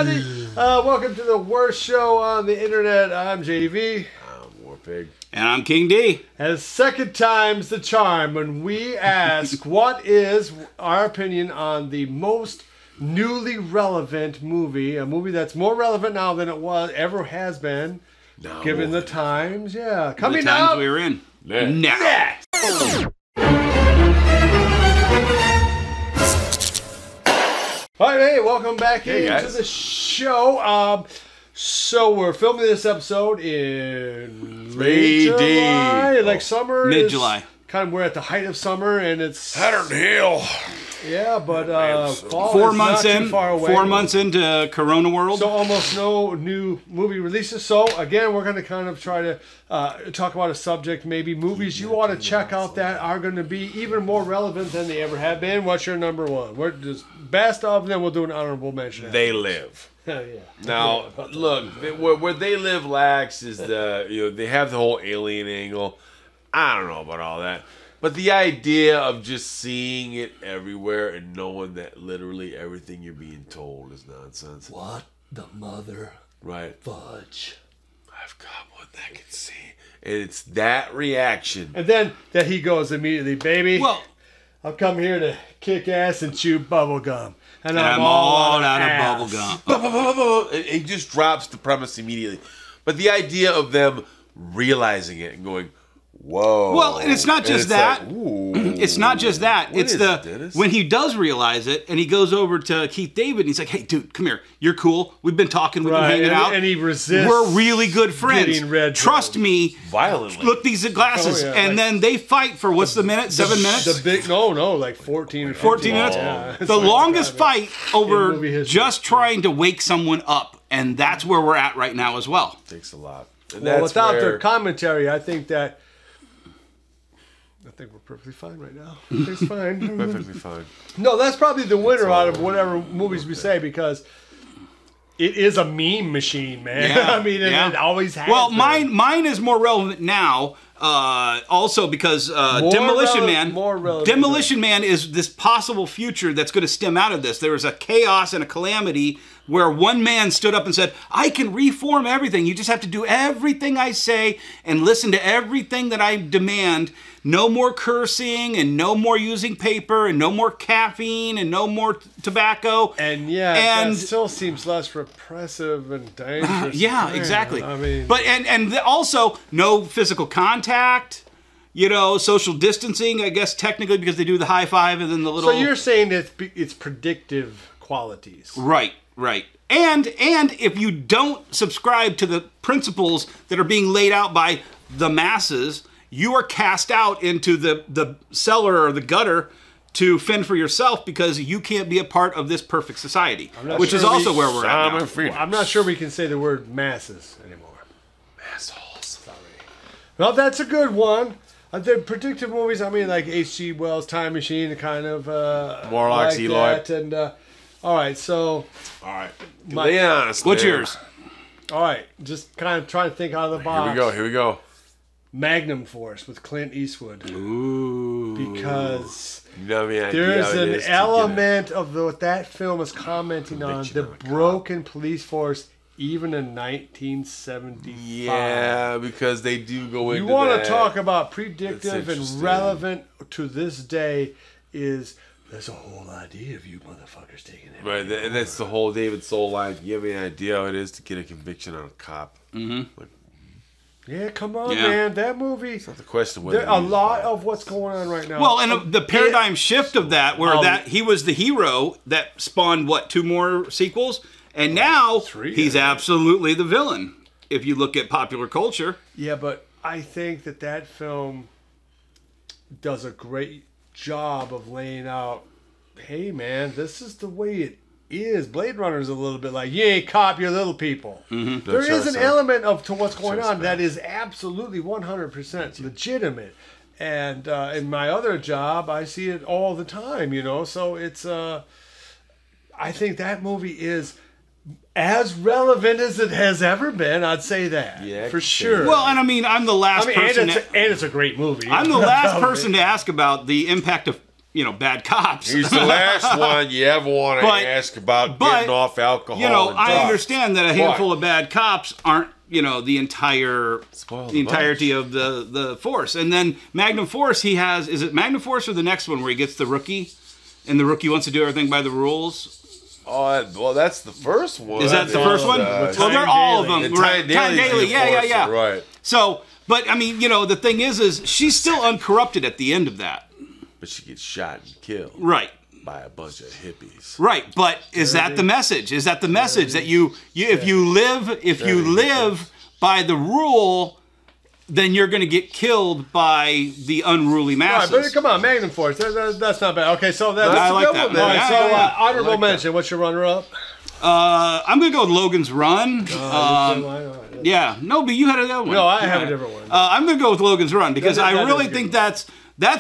everybody. Welcome to the worst show on the internet. I'm JV. I'm Warpig. And I'm King D. And second time's the charm when we ask what is our opinion on the most newly relevant movie, a movie that's more relevant now than it ever has been, given the times. Yeah, coming the times up. we're in. Next. All right, hey, welcome back into the show. So we're filming this episode in late July, like summer, mid-July. Kind of, we're at the height of summer, and it's Saturn Hill. Yeah, but fall 4 is months not in. too far away. 4 months into Corona World. So almost no new movie releases. So again, we're going to kind of try to talk about a subject, maybe movies you ought to check out that are going to be even more relevant than they ever have been. What's your number one? We're just best of, then we'll do an honorable mention. They Live. Yeah. Now, look, where They Live lacks is they have the whole alien angle. I don't know about all that. But the idea of just seeing it everywhere and knowing that literally everything you're being told is nonsense. What the mother fudge? I've got one that can see. And it's that reaction. And then that he goes immediately, baby, well, I've come here to kick ass and chew bubble gum. And I'm all out of bubble gum. He just drops the premise immediately. But the idea of them realizing it and going, whoa. Well, and it's not just that. Like, it's not just that. It's Dennis? when he does realize it, and he goes over to Keith David, and he's like, "Hey, dude, come here. You're cool. We've been talking. We've been hanging out, and he resists. We're really good friends. Trust me. Violently. Look these glasses." Oh, yeah, and then they fight for what's the minute? 7 minutes. The big like 14 or 14 minutes. Yeah, the longest fight over just trying to wake someone up, and that's where we're at right now as well. Takes a lot. And well, without their commentary, I think we're perfectly fine right now. It's fine. Perfectly fine. No, that's probably the winner out of whatever movies we say, because it is a meme machine, man. Yeah, I mean, it always has. Well, been. mine is more relevant now. Also because Demolition Man is this possible future that's going to stem out of this. There was a chaos and a calamity where one man stood up and said, I can reform everything. You just have to do everything I say and listen to everything that I demand. No more cursing and no more using paper and no more caffeine and no more tobacco. And that still seems less repressive and dangerous. Yeah, exactly. I mean, but and also no physical contact. Social distancing, I guess, technically, because they do the high five and then the little... So you're saying it's predictive qualities. Right. And if you don't subscribe to the principles that are being laid out by the masses, you are cast out into the cellar or the gutter to fend for yourself, because you can't be a part of this perfect society, which is also where we're at now. I'm not sure we can say the word masses anymore. Assholes. Sorry. Well, that's a good one. The predictive movies, I mean, like H.G. Wells' Time Machine, kind of Morlocks, like Eloy. that. And all right, so Be honest. What's man. yours? All right, just kind of trying to think out of the box. Here we go. Magnum Force with Clint Eastwood. Ooh. Because there's there's an element of what that film is commenting on, the broken police force, even in 1975. Yeah, because they do go into You want that. to talk about predictive and relevant to this day is... There's a whole idea of you motherfuckers taking it. Right, and that's the whole David Soul line. You have any idea how it is to get a conviction on a cop? Mm-hmm. Yeah, come on, man. That movie... It's not the question. There a lot of what's going on right now. Well, and the paradigm shift of that, where that he was the hero that spawned, 2 more sequels? And now he's absolutely the villain, if you look at popular culture. Yeah, but I think that film does a great job of laying out, hey, man, this is the way it is. Blade Runner is a little bit like, you ain't cop, you're little people. Mm-hmm. There is an element to what's going on that is absolutely 100% legitimate. And in my other job, I see it all the time, So it's, I think that movie is as relevant as it has ever been. I'd say that. Yeah, for sure. Well, and I mean, I'm the last person... And it's a great movie. I'm the last person to ask about the impact of bad cops. He's the last one you ever want to ask about getting off alcohol. And I drugs. Understand that a handful of bad cops aren't, the entirety of the force. And then Magnum Force, is it Magnum Force or the next one where he gets the rookie, and the rookie wants to do everything by the rules? Oh, well, that's the first one. Is that the first one? Well, they're all of them. Right. Ty Daly. Yeah. Right. So, but I mean, the thing is she's still uncorrupted at the end of that. But she gets shot and killed. Right. By a bunch of hippies. Right. But is that the message? Is that the message that if you live by the rule, then you're going to get killed by the unruly masses. Right, but come on, Magnum Force. That's not bad. Okay, so that's I like that. All right, so honorable mention. What's your runner-up? I'm going to go with Logan's Run. Yeah. No, but you had another one. No, I have a different one. I'm going to go with Logan's Run because I really think that's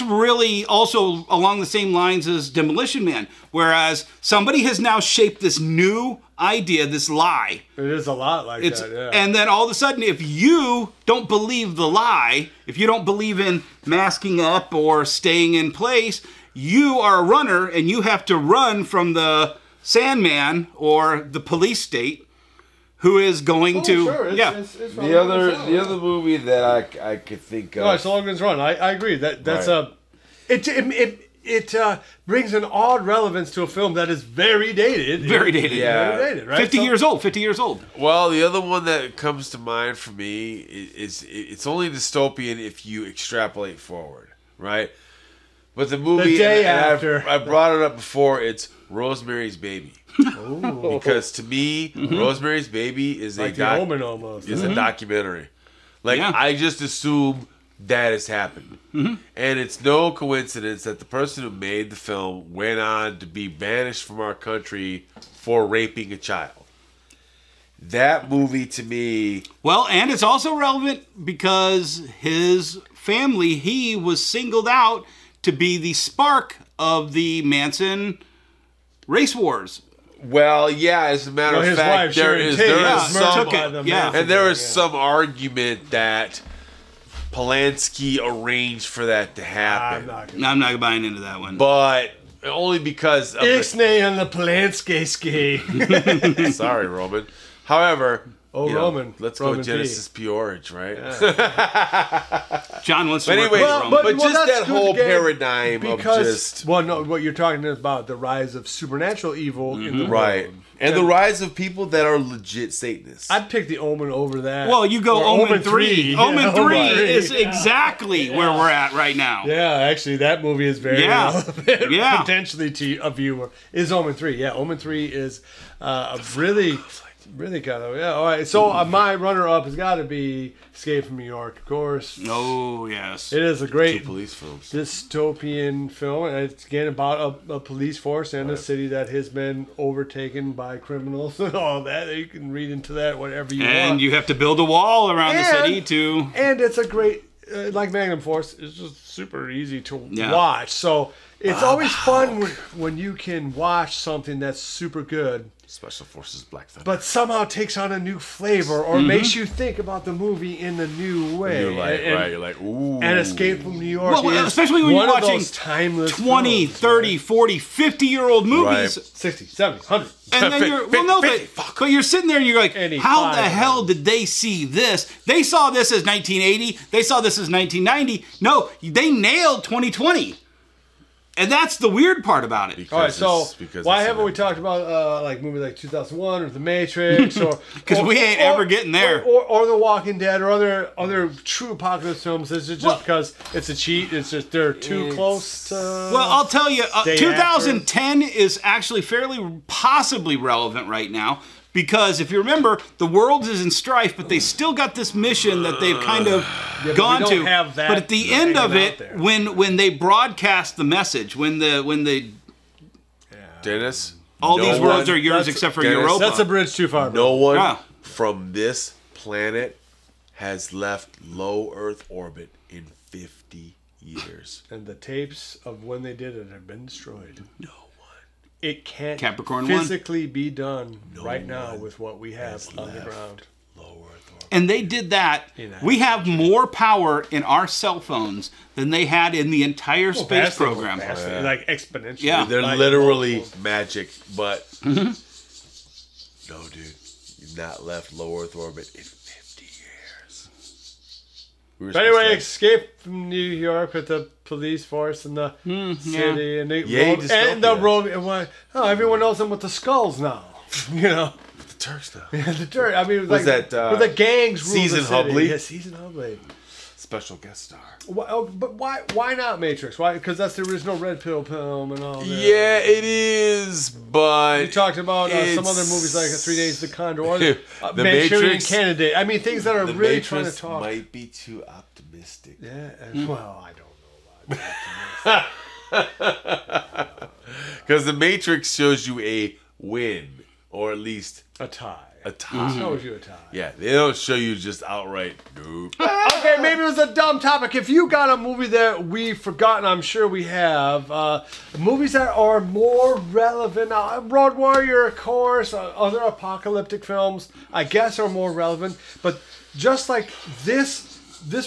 really also along the same lines as Demolition Man, whereas somebody has now shaped this new idea, this lie. It is a lot like that, yeah. And then all of a sudden, if you don't believe the lie, if you don't believe in masking up or staying in place, you are a runner and you have to run from the Sandman or the police state who is going to... Sure. It's the other movie that I could think of... No, it's Logan's Run. I agree. That's right. It brings an odd relevance to a film that is very dated. Very dated. Yeah. Very dated, right? 50 years old. Well, the other one that comes to mind for me is it's only dystopian if you extrapolate forward, right? But the movie... The day after. I brought it up before. It's Rosemary's Baby. Because to me, Rosemary's Baby is like The Omen almost. Is a documentary. I just assume that has happened. And it's no coincidence that the person who made the film went on to be banished from our country for raping a child. That movie to me... Well, and it's also relevant because his family, he was singled out to be the spark of the Manson race wars. Well, yeah, as a matter of fact, there is some argument that Polanski arranged for that to happen. I'm not buying into that one. But only because of Ixnay and the Polanski ski. Sorry, Roman. However... Roman. Let's Roman go Genesis Peorage, right? Yeah. John wants to work with Roman. But just that whole paradigm of just... Well, no, what you're talking about, the rise of supernatural evil in the world. And the rise of people that are legit Satanists. I'd pick the Omen over that. Well, you go Omen 3. Omen 3 is exactly where we're at right now. Yeah, actually, that movie is very relevant. Potentially to a viewer. Is Omen 3. Yeah, Omen 3 is really kind of, all right. So my runner-up has got to be Escape from New York, of course. Oh, yes. It is a great police films. Dystopian film. And it's, again, about a police force and a city that has been overtaken by criminals and all that. You can read into that whatever you want. And you have to build a wall around the city, too. And it's a great, like Magnum Force, it's just super easy to watch. So it's always fun when you can watch something that's super good. Special Forces Black Thunder. But somehow takes on a new flavor or makes you think about the movie in a new way. You're like, ooh. And Escape from New York is especially when you're watching timeless 20, films, 30, 40, 50-year-old movies. 60, 70, 100. And then you're, but you're sitting there and you're like, how the hell did they see this? They saw this as 1980. They saw this as 1990. No, they nailed 2020. And that's the weird part about it. All right, so why haven't we talked about like movies like 2001 or The Matrix or because we ain't ever getting there, or The Walking Dead or other true apocalypse films? Is it just because it's a cheat? It's just they're too close to. Well, I'll tell you, 2010 is actually fairly possibly relevant right now. Because if you remember, the world is in strife, but they still got this mission that they've kind of gone to. But at the end of it, when they broadcast the message, when they Dennis, all these worlds are yours except for Europa. That's a bridge too far. No one from this planet has left low Earth orbit in 50 years. And the tapes of when they did it have been destroyed. No. It can't Capricorn physically be done right now with what we have on the ground. Low Earth orbit. and they did that. We have more power in our cell phones than they had in the entire space program. Like exponentially. Yeah. They're literally magic, but no, dude, you've not left low Earth orbit in 50 years. But anyway, escape from New York with the police force and the city and the road. Everyone knows them with the skulls now. You know. The Turks now. Yeah, the Turks. I mean, was like, that with the gangs rule Season the city. Hubley? Yeah, Season Hubley. Special guest star. But why not Matrix? Why? Because that's the original Red Pill film and all that. Yeah, it is, but... We talked about some other movies like 3 Days of the Condor or the Manchurian Matrix, Candidate. I mean, things that are really trying to talk... might be too optimistic. Yeah, well, I don't know about that. Because the Matrix shows you a win, or at least... A tie. A tie. Shows you a tie. Yeah, they don't show you just outright nope. Okay, maybe it was a dumb topic. If you got a movie that we've forgotten, I'm sure we have. Movies that are more relevant. Road Warrior, of course. Other apocalyptic films, I guess, are more relevant. But just like this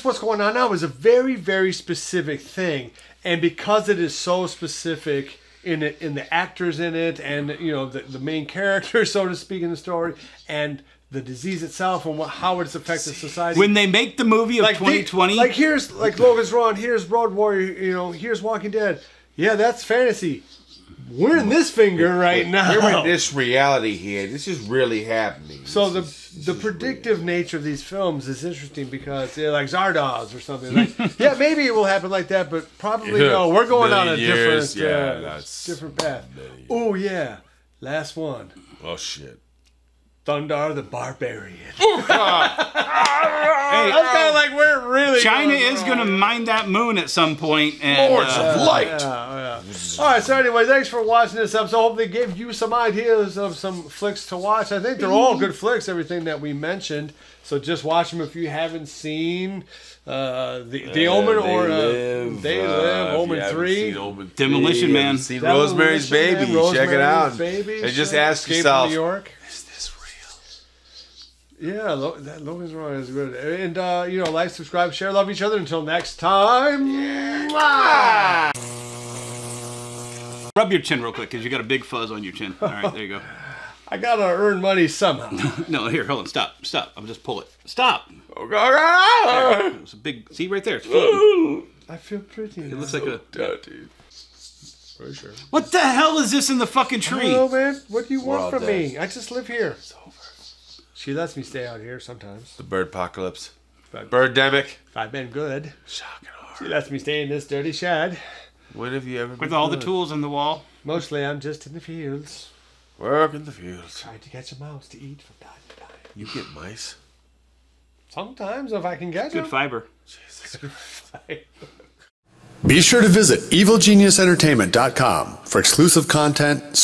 what's going on now is a very, very specific thing. And because it is so specific... in the actors in it, and the main character, so to speak, in the story, and the disease itself, and how it's affected society. When they make the movie of 2020, here's Logan's Run, here's Road Warrior, here's Walking Dead. Yeah, that's fantasy. We're in this finger right now. We're in this reality here. This is really happening. So the predictive nature of these films is interesting because they're like Zardoz or something. Like, yeah, maybe it will happen like that, but probably no. We're going on a different path. Oh yeah, last one. Oh shit. Thundar the Barbarian. That's kind of like we're really. China is going to mine that moon at some point. And, Lords of Light. All right. So anyway, thanks for watching this episode. Hopefully, it gave you some ideas of some flicks to watch. I think they're all good flicks. Everything that we mentioned. So just watch them if you haven't seen the Omen or They Live, Omen 3, Demolition Man, seen Rosemary's Baby. Check it out. Baby, and just ask yourself, New York. is this real? Yeah, Logan's Run is good. And, like, subscribe, share, love each other. Until next time. Yeah. Rub your chin real quick, because you got a big fuzz on your chin. All right, there you go. I got to earn money somehow. No, here, hold on. Stop. I'll just pull it. Stop. Oh, God. It's a big... See, right there. It's floating. I feel pretty. It looks like a... dude. For sure. What the hell is this in the fucking tree? Hello, man. What do you want from me? I just live here. It's over. She lets me stay out here sometimes. The bird apocalypse. Birdemic. If I've been good. Shocking hard. She lets me stay in this dirty shed. When have you ever been with all good? the tools on the wall? Mostly I'm just in the fields. Work in the fields. Trying to catch a mouse to eat from time to time. You get mice? Sometimes, if I can get them. Good fiber. Jesus. Be sure to visit evilgeniusentertainment.com for exclusive content,